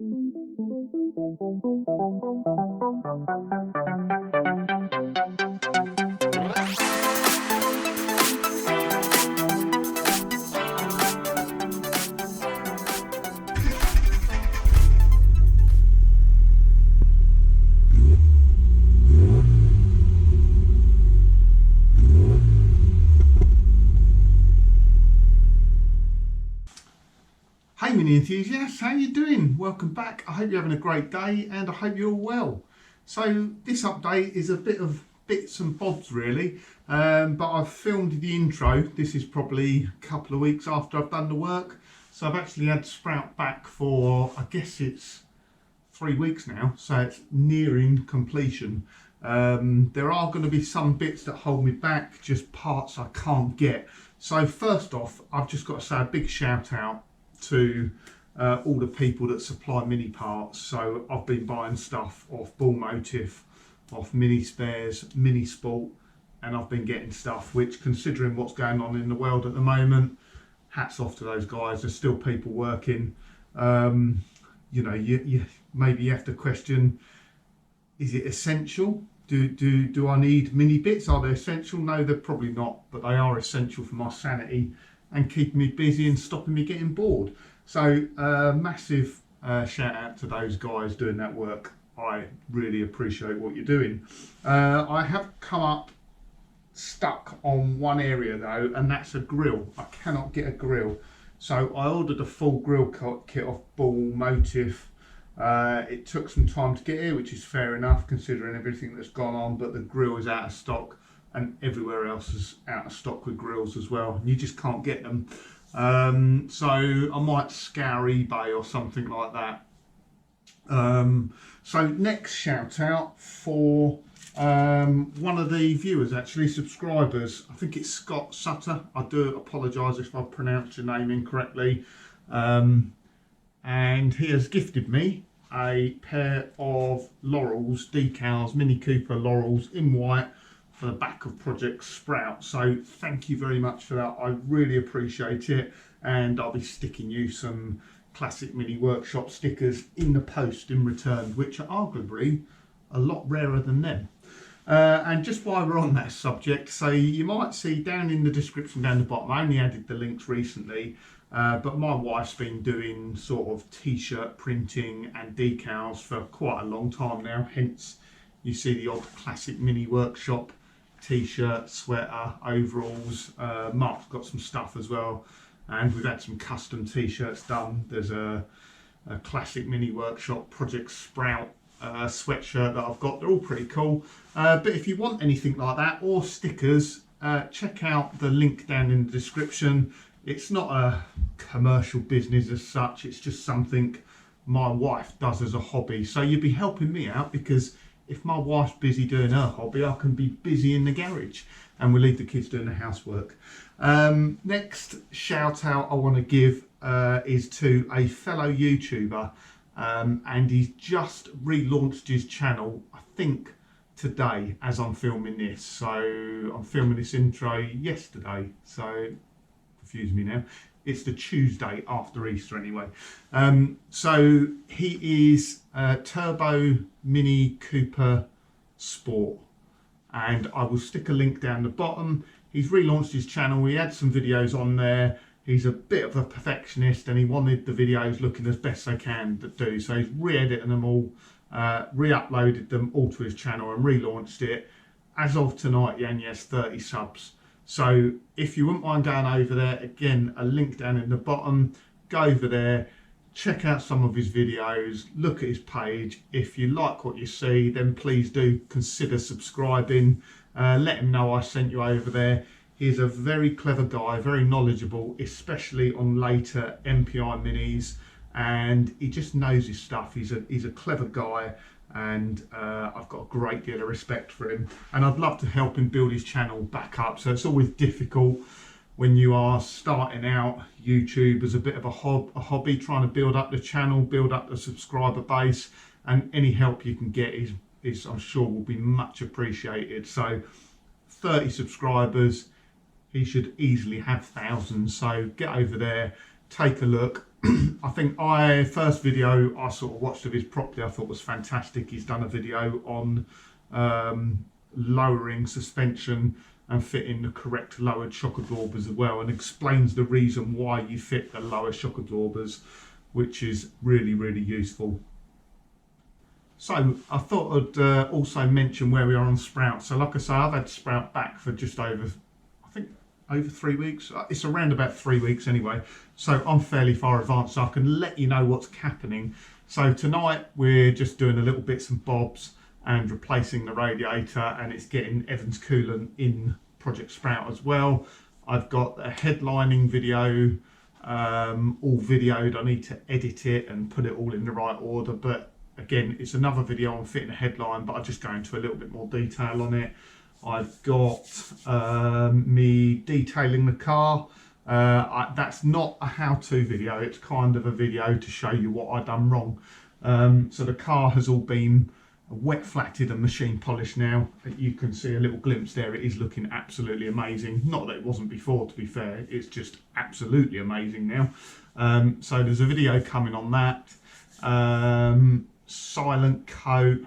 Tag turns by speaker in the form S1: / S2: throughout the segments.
S1: Hey mini enthusiasts, how you doing? Welcome back. I hope you're having a great day and I hope you're all well. So this update is a bit of bits and bobs really, but I've filmed the intro. This is probably a couple of weeks after I've done the work. So I've actually had Sprout back for, I guess it's 3 weeks now, so it's nearing completion. There are going to be some bits that hold me back, just parts I can't get. So first off, I've just got to say a big shout out to all the people that supply mini parts. So I've been buying stuff off Ball Motive, off Mini Spares, Mini Sport, and I've been getting stuff which, considering what's going on in the world at the moment, hats off to those guys. There's still people working. You know, you maybe you have to question, is it essential? Do I need mini bits? Are they essential? No, they're probably not, but they are essential for my sanity and keeping me busy and stopping me getting bored. So massive shout out to those guys doing that work. I really appreciate what you're doing. I have come up stuck on one area though, and that's a grill. I cannot get a grill. So I ordered a full grill kit off Ball Motive. It took some time to get here, which is fair enough considering everything that's gone on, but the grill is out of stock. And everywhere else is out of stock with grills as well. And you just can't get them. So I might scour eBay or something like that. So next shout out for one of the viewers, actually, subscribers. I think it's Scott Suter. I do apologise if I pronounced your name incorrectly. And he has gifted me a pair of Laurels decals, Mini Cooper Laurels in white, for the back of Project Sprout. So thank you very much for that. I really appreciate it, and I'll be sticking you some classic Mini Workshop stickers in the post in return, which are arguably a lot rarer than them. And just while we're on that subject, so you might see down in the description down the bottom, I only added the links recently, but my wife's been doing sort of t-shirt printing and decals for quite a long time now, hence you see the odd classic Mini Workshop t-shirt, sweater, overalls. Mark's got some stuff as well, and we've had some custom t-shirts done. There's a classic Mini Workshop Project Sprout sweatshirt that I've got. They're all pretty cool, but if you want anything like that or stickers, check out the link down in the description. It's not a commercial business as such, it's just something my wife does as a hobby, so you'd be helping me out, because if my wife's busy doing her hobby, I can be busy in the garage and we'll leave the kids doing the housework. Next shout out I want to give is to a fellow YouTuber, and he's just relaunched his channel, I think today as I'm filming this. So I'm filming this intro yesterday, so confuse me now. It's the Tuesday after Easter anyway. So he is Turbo Mini Cooper Sport, and I will stick a link down the bottom. He's relaunched his channel. He had some videos on there. He's a bit of a perfectionist and he wanted the videos looking as best they can do. So he's re-edited them all, re-uploaded them all to his channel and relaunched it. As of tonight, he only has 30 subs. So if you wouldn't mind going over there, again, a link down in the bottom, go over there, check out some of his videos, look at his page. If you like what you see, then please do consider subscribing. Let him know I sent you over there. He's a very clever guy, very knowledgeable, especially on later MPI minis, and he just knows his stuff. He's a clever guy, and I've got a great deal of respect for him, and I'd love to help him build his channel back up. So it's always difficult when you are starting out YouTube as a bit of a hobby, trying to build up the channel, build up the subscriber base, and any help you can get is I'm sure will be much appreciated. So 30 subscribers, he should easily have thousands, so get over there, take a look. I think first video I sort of watched of his properly, I thought was fantastic. He's done a video on lowering suspension and fitting the correct lowered shock absorbers as well, and explains the reason why you fit the lower shock absorbers, which is really, really useful. So I thought I'd also mention where we are on Sprout. So like I say, I've had Sprout back for just over, I think, over 3 weeks. It's around about 3 weeks anyway. So I'm fairly far advanced, so I can let you know what's happening. So tonight we're just doing a little bits and bobs and replacing the radiator, and it's getting Evans coolant in Project Sprout as well. I've got a headlining video all videoed. I need to edit it and put it all in the right order, but again, it's another video on fitting a headline, but I'll just go into a little bit more detail on it. I've got me detailing the car. That's not a how-to video, it's kind of a video to show you what I've done wrong. So the car has all been wet flatted and machine polished now. You can see a little glimpse there. It is looking absolutely amazing. Not that it wasn't before, to be fair, it's just absolutely amazing now. So there's a video coming on that. Silent coat,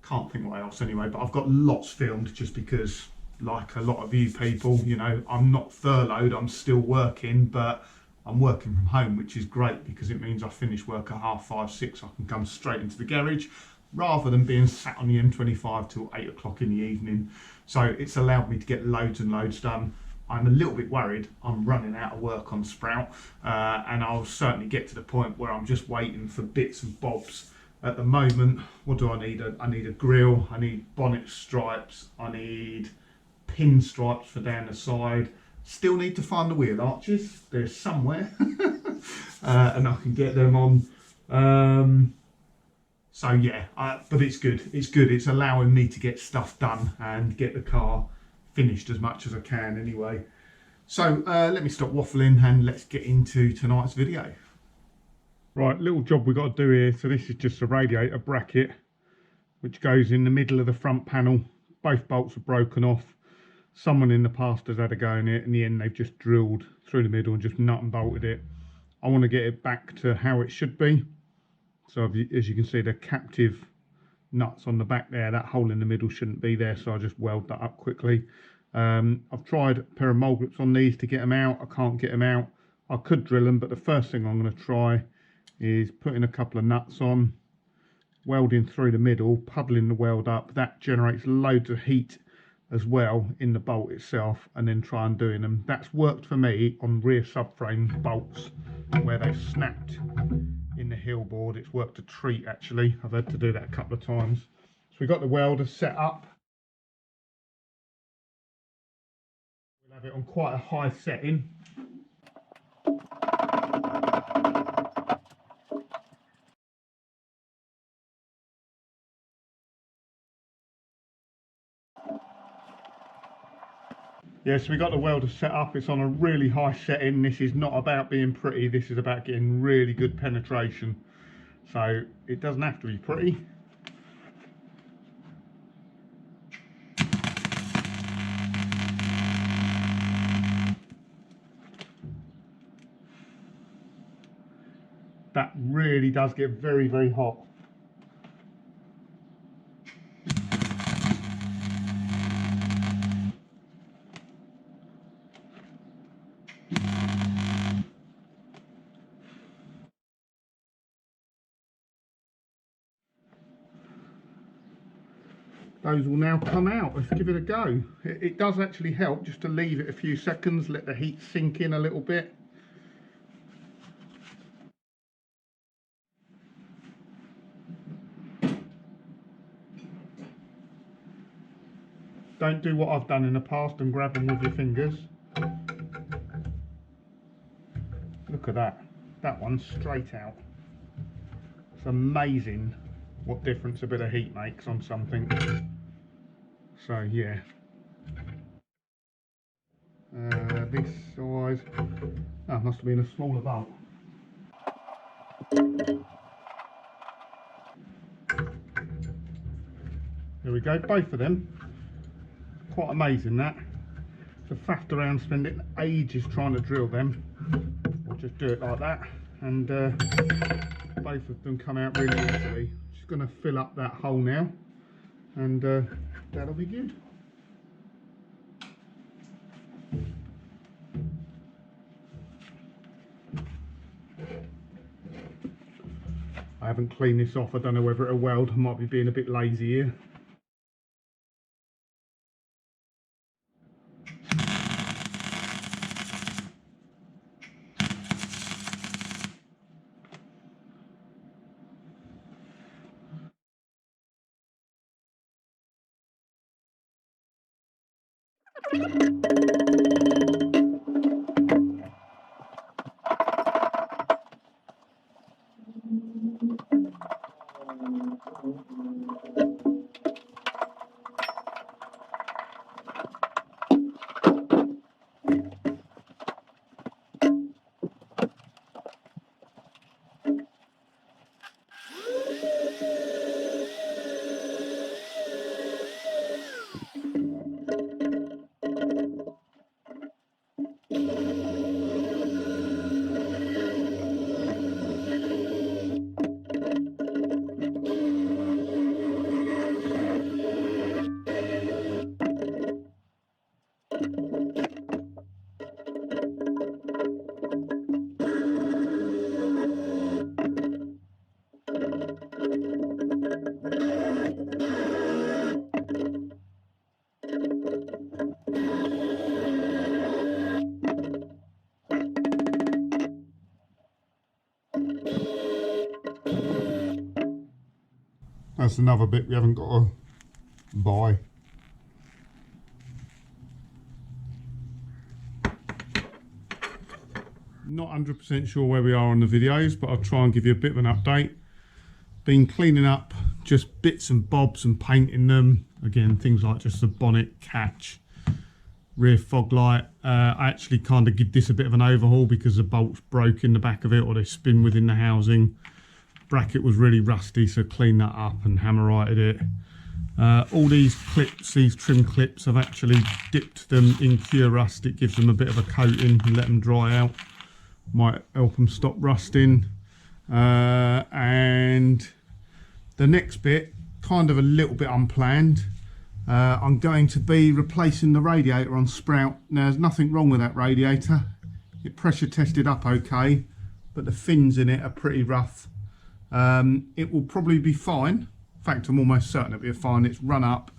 S1: can't think what else anyway, but I've got lots filmed just because, like a lot of you people, you know, I'm not furloughed, I'm still working, but I'm working from home, which is great because it means I finish work at 5:30, 6, I can come straight into the garage rather than being sat on the M25 till 8 o'clock in the evening. So it's allowed me to get loads and loads done. I'm a little bit worried I'm running out of work on Sprout, and I'll certainly get to the point where I'm just waiting for bits and bobs. At the moment, what do I need? I need a grille, I need bonnet stripes, I need pin stripes for down the side. Still need to find the wheel arches, they're somewhere, and I can get them on. So yeah, but it's good, it's allowing me to get stuff done and get the car finished as much as I can anyway. So let me stop waffling and let's get into tonight's video. Right, little job we got to do here. So this is just a radiator bracket which goes in the middle of the front panel. Both bolts are broken off. Someone in the past has had a go in it. In the end, they've just drilled through the middle and just nut and bolted it. I want to get it back to how it should be. So as you can see, the captive nuts on the back there, that hole in the middle shouldn't be there, so I just weld that up quickly. I've tried a pair of mole grips on these to get them out. I can't get them out. I could drill them, but the first thing I'm going to try is putting a couple of nuts on, welding through the middle, puddling the weld up. That generates loads of heat as well in the bolt itself, and then try and doing them. That's worked for me on rear subframe bolts where they've snapped in the heel board. It's worked a treat actually. I've had to do that a couple of times. So we've got the welder set up. We'll have it on quite a high setting. Yeah, so we got the welder set up. It's on a really high setting. This is not about being pretty, this is about getting really good penetration. So it doesn't have to be pretty. That really does get very, very hot. Those will now come out. Let's give it a go. It does actually help just to leave it a few seconds, let the heat sink in a little bit. Don't do what I've done in the past and grab them with your fingers. Look at that. That one's straight out. It's amazing what difference a bit of heat makes on something. So yeah. This size, must have been a smaller bolt. There we go, both of them. Quite amazing that. So faffed around, spending ages trying to drill them, or just do it like that, and both of them come out really easily. Just going to fill up that hole now, and that'll be good. I haven't cleaned this off. I don't know whether it'll weld. I might be being a bit lazy here. That's another bit we haven't got to buy. Not 100% sure where we are on the videos, but I'll try and give you a bit of an update. Been cleaning up just bits and bobs and painting them. Again, things like just the bonnet catch, rear fog light. I actually kind of give this a bit of an overhaul because the bolts broke in the back of it, or they spin within the housing. Bracket was really rusty, so cleaned that up and hammer-righted it. All these clips, these trim clips, I've actually dipped them in cure rust. It gives them a bit of a coating and let them dry out. Might help them stop rusting. And the next bit, kind of a little bit unplanned. I'm going to be replacing the radiator on Sprout. Now, there's nothing wrong with that radiator. It pressure tested up okay, but the fins in it are pretty rough. It will probably be fine. In fact, I'm almost certain it'll be fine. It's run up.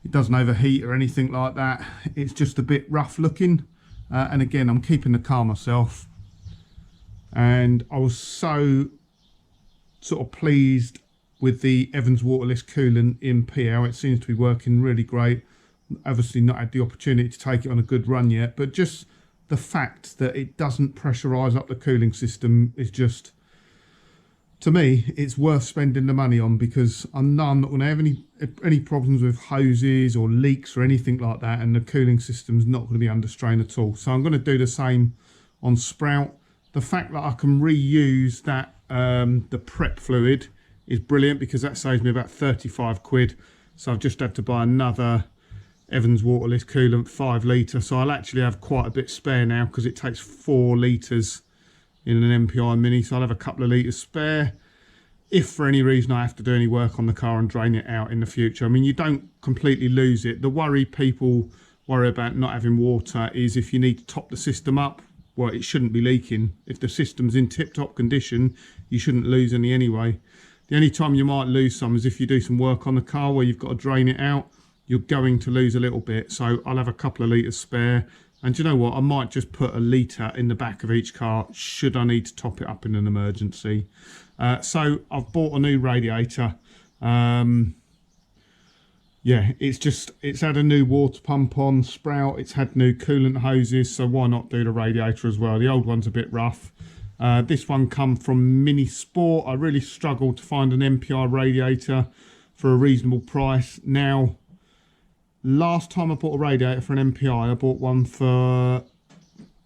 S1: It doesn't overheat or anything like that. It's just a bit rough looking. And again, I'm keeping the car myself. And I was so sort of pleased with the Evans waterless coolant MPI. How it seems to be working really great. Obviously not had the opportunity to take it on a good run yet, but just the fact that it doesn't pressurise up the cooling system is just, to me, it's worth spending the money on, because I know I'm not going to have any problems with hoses or leaks or anything like that, and the cooling system's not going to be under strain at all. So I'm going to do the same on Sprout. The fact that I can reuse that the prep fluid is brilliant, because that saves me about 35 quid. So I've just had to buy another Evans waterless coolant 5 litre. So I'll actually have quite a bit spare now, because it takes 4 litres in an MPI Mini, so I'll have a couple of litres spare if for any reason I have to do any work on the car and drain it out in the future. I mean, you don't completely lose it. The worry people worry about not having water is if you need to top the system up, well, it shouldn't be leaking. If the system's in tip-top condition, you shouldn't lose any anyway. The only time you might lose some is if you do some work on the car where you've got to drain it out. You're going to lose a little bit, so I'll have a couple of litres spare. And you know what, I might just put a litre in the back of each car should I need to top it up in an emergency. So I've bought a new radiator. Yeah, it's had a new water pump on Sprout. It's had new coolant hoses, so why not do the radiator as well? The old one's a bit rough. This one come from Mini Sport. I really struggled to find an MPI radiator for a reasonable price. Now, last time I bought a radiator for an MPI, I bought one for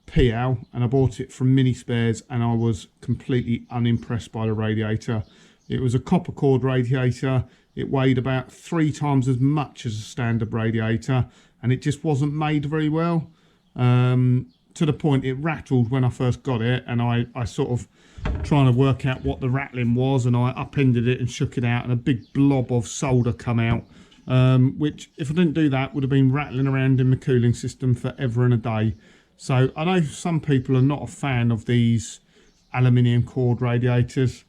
S1: PL, and I bought it from Mini Spares, and I was completely unimpressed by the radiator. It was a copper cord radiator. It weighed about 3 times as much as a standard radiator, and it just wasn't made very well. To to the point it rattled when I first got it, and I sort of trying to work out what the rattling was, and I upended it and shook it out, and a big blob of solder come out, which if I didn't do that would have been rattling around in the cooling system forever and a day. So I know some people are not a fan of these aluminium cored radiators.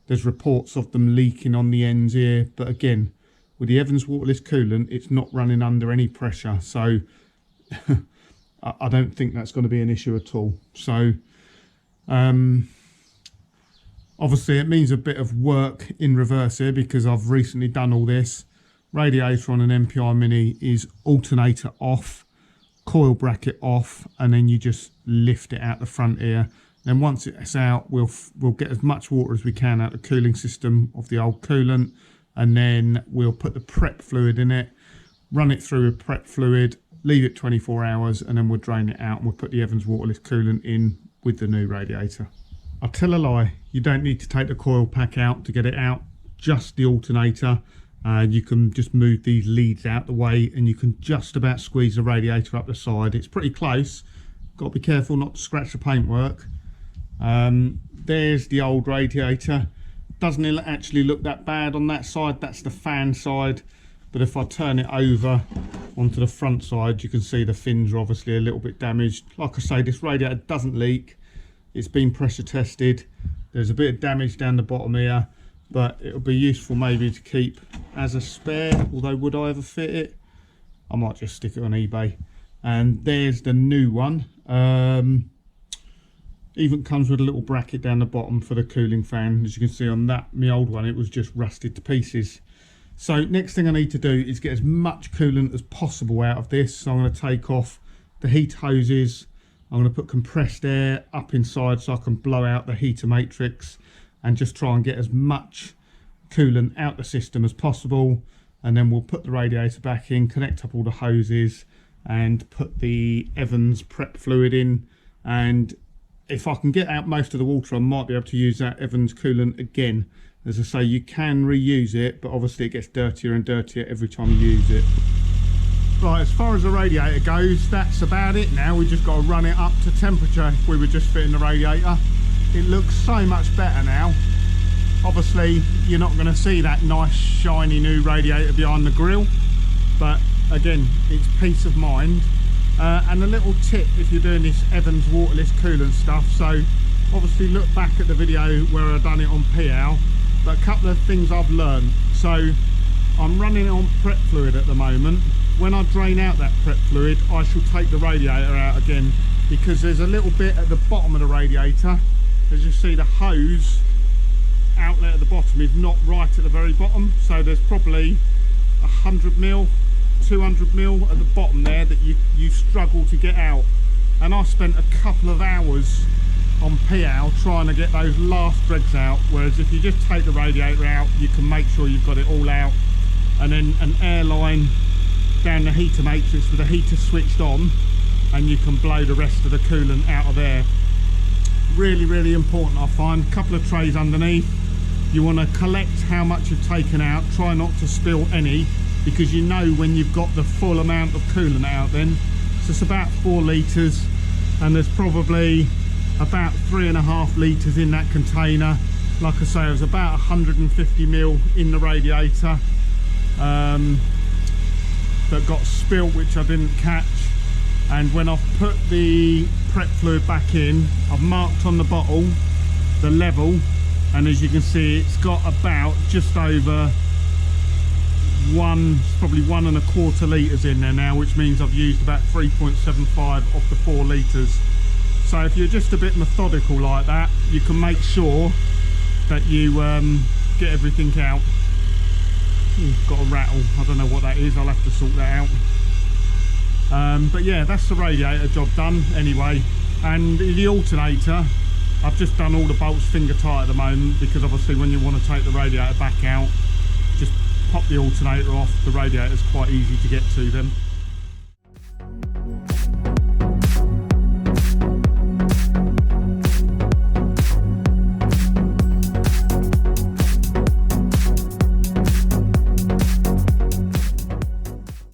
S1: There's reports of them leaking on the ends here, but again, with the Evans waterless coolant, it's not running under any pressure, so I don't think that's going to be an issue at all. So obviously it means a bit of work in reverse here, because I've recently done all this. Radiator on an MPI Mini is alternator off, coil bracket off, and then you just lift it out the front here. Then once it's out, we'll get as much water as we can out of the cooling system of the old coolant, and then we'll put the prep fluid in it, run it through with prep fluid, leave it 24 hours, and then we'll drain it out and we'll put the Evans waterless coolant in with the new radiator. I'll tell a lie, you don't need to take the coil pack out to get it out, just the alternator. You can just move these leads out the way and you can just about squeeze the radiator up the side. It's pretty close, got to be careful not to scratch the paintwork. There's the old radiator. Doesn't actually look that bad on that side, that's the fan side, but if I turn it over onto the front side, you can see the fins are obviously a little bit damaged. Like I say, this radiator doesn't leak, it's been pressure tested. There's a bit of damage down the bottom here, but it'll be useful maybe to keep as a spare, although would I ever fit it? I might just stick it on eBay. And there's the new one. Even comes with a little bracket down the bottom for the cooling fan. As you can see on that, my old one, it was just rusted to pieces. So next thing I need to do is get as much coolant as possible out of this. So I'm going to take off the heat hoses. I'm going to put compressed air up inside so I can blow out the heater matrix and just try and get as much coolant out the system as possible. And then we'll put the radiator back in, connect up all the hoses and put the Evans prep fluid in. And if I can get out most of the water, I might be able to use that Evans coolant again. As I say, you can reuse it, but obviously it gets dirtier and dirtier every time you use it. Right, as far as the radiator goes, that's about it now. We just got to run it up to temperature if we were just fitting the radiator. It looks so much better now. Obviously, you're not going to see that nice, shiny new radiator behind the grille, but again, it's peace of mind. And a little tip if you're doing this Evans waterless coolant stuff, so obviously look back at the video where I've done it on PL, but a couple of things I've learned. So I'm running it on prep fluid at the moment. When I drain out that prep fluid, I shall take the radiator out again, because there's a little bit at the bottom of the radiator. As you see, the hose outlet at the bottom is not right at the very bottom, so there's probably 100mm, 200mm at the bottom there that you struggle to get out. And I spent a couple of hours on PL trying to get those last dregs out, whereas if you just take the radiator out, you can make sure you've got it all out, and then an air line down the heater matrix with the heater switched on, and you can blow the rest of the coolant out of there. Really, really important, I find. A couple of trays underneath. You want to collect how much you've taken out, try not to spill any, because you know when you've got the full amount of coolant out then. So it's about 4 litres, and there's probably about 3.5 litres in that container. Like I say, it was about 150ml in the radiator that got spilt, which I didn't catch. And when I've put the prep fluid back in, I've marked on the bottle the level, and as you can see, it's got about just over probably 1.25 litres in there now, which means I've used about 3.75 of the 4 litres. So if you're just a bit methodical like that, you can make sure that you get everything out. Got a rattle, I don't know what that is, I'll have to sort that out. But yeah, that's the radiator job done anyway. And the alternator, I've just done all the bolts finger tight at the moment, because obviously when you want to take the radiator back out, just pop the alternator off. The radiator's quite easy to get to then.